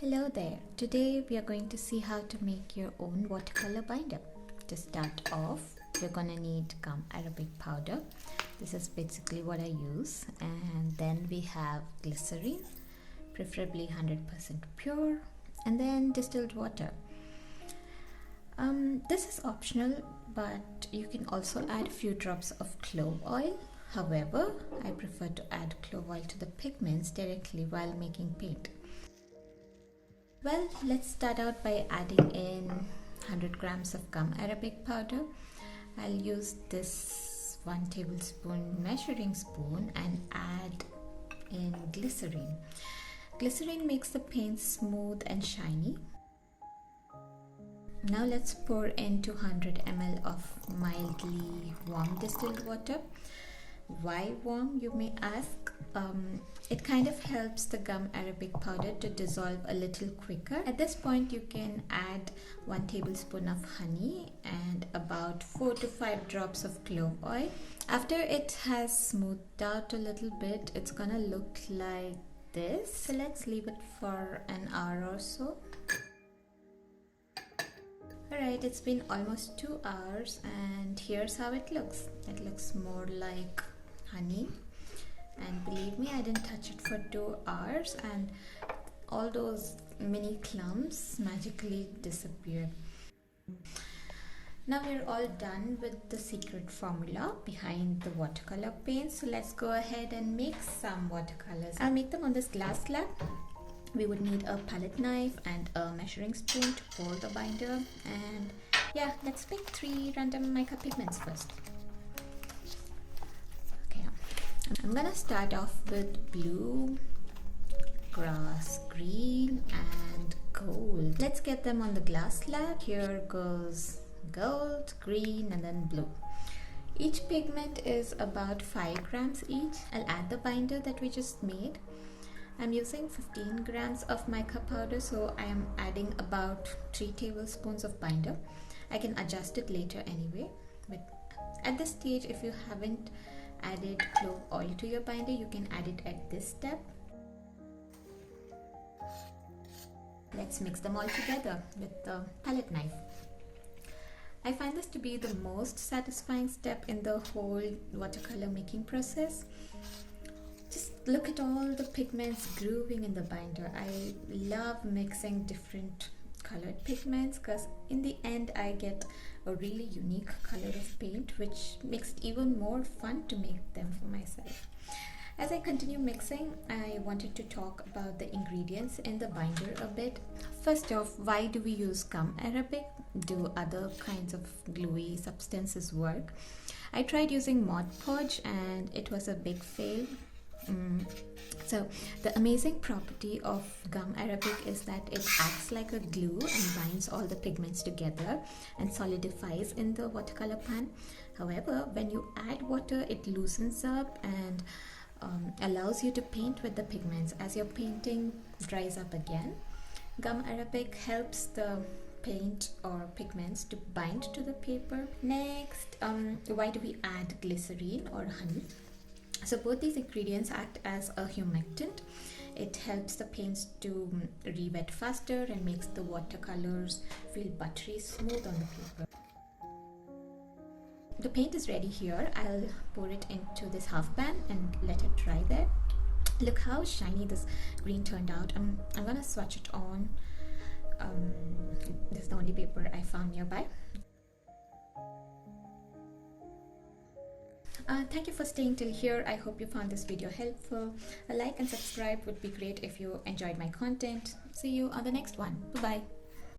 Hello there. Today we are going to see how to make your own watercolor binder. To start off, you're gonna need gum arabic powder. This is basically what I use, and then we have glycerin, preferably 100% pure, and then distilled water. This is optional, but you can also add a few drops of clove oil. However, I prefer to add clove oil to the pigments directly while making paint. Well, let's start out by adding in 100 grams of gum arabic powder. I'll use this 1 tablespoon measuring spoon and add in glycerin. Glycerin makes the paint smooth and shiny. Now let's pour in 200 ml of mildly warm distilled water. Why warm, you may ask? It kind of helps the gum arabic powder to dissolve a little quicker. At this point you can add 1 tablespoon of honey and about 4 to 5 drops of clove oil. After it has smoothed out a little bit, it's gonna look like this. So let's leave it for an hour or so. Alright, it's been almost 2 hours and here's how it looks. It looks more like honey, and believe me, I didn't touch it for 2 hours and all those mini clumps magically disappeared. Now we're all done with the secret formula behind the watercolor paint, so let's go ahead and make some watercolors. I'll make them on this glass slab. We would need a palette knife and a measuring spoon to pour the binder, and yeah, let's pick 3 random mica pigments first. Okay, I'm gonna start off with blue, grass green and gold. Let's get them on the glass slab. Here goes gold, green and then blue. Each pigment is about 5 grams each. I'll add the binder that we just made. I'm using 15 grams of mica powder, so I am adding about 3 tablespoons of binder. I can adjust it later anyway, but at this stage, if you haven't added clove oil to your binder, you can add it at this step. Let's mix them all together with the palette knife. I find this to be the most satisfying step in the whole watercolor making process. Just look at all the pigments grooving in the binder. I love mixing different colored pigments because in the end I get a really unique color of paint, which makes it even more fun to make them for myself. As I continue mixing, I wanted to talk about the ingredients in the binder a bit. First off, why do we use gum arabic? Do other kinds of gluey substances work? I tried using Mod Podge and it was a big fail. So the amazing property of gum arabic is that it acts like a glue and binds all the pigments together and solidifies in the watercolor pan. However, when you add water, it loosens up and allows you to paint with the pigments as your painting dries up again. Gum arabic helps the paint or pigments to bind to the paper. Next, why do we add glycerine or honey? So both these ingredients act as a humectant. It helps the paints to re-wet faster and makes the watercolors feel buttery smooth on the paper. The paint is ready here. I'll pour it into this half pan and let it dry there. Look how shiny this green turned out. I'm gonna swatch it on. This is the only paper I found nearby. Thank you for staying till here. I hope you found this video helpful. A like and subscribe would be great if you enjoyed my content. See you on the next one. Bye bye.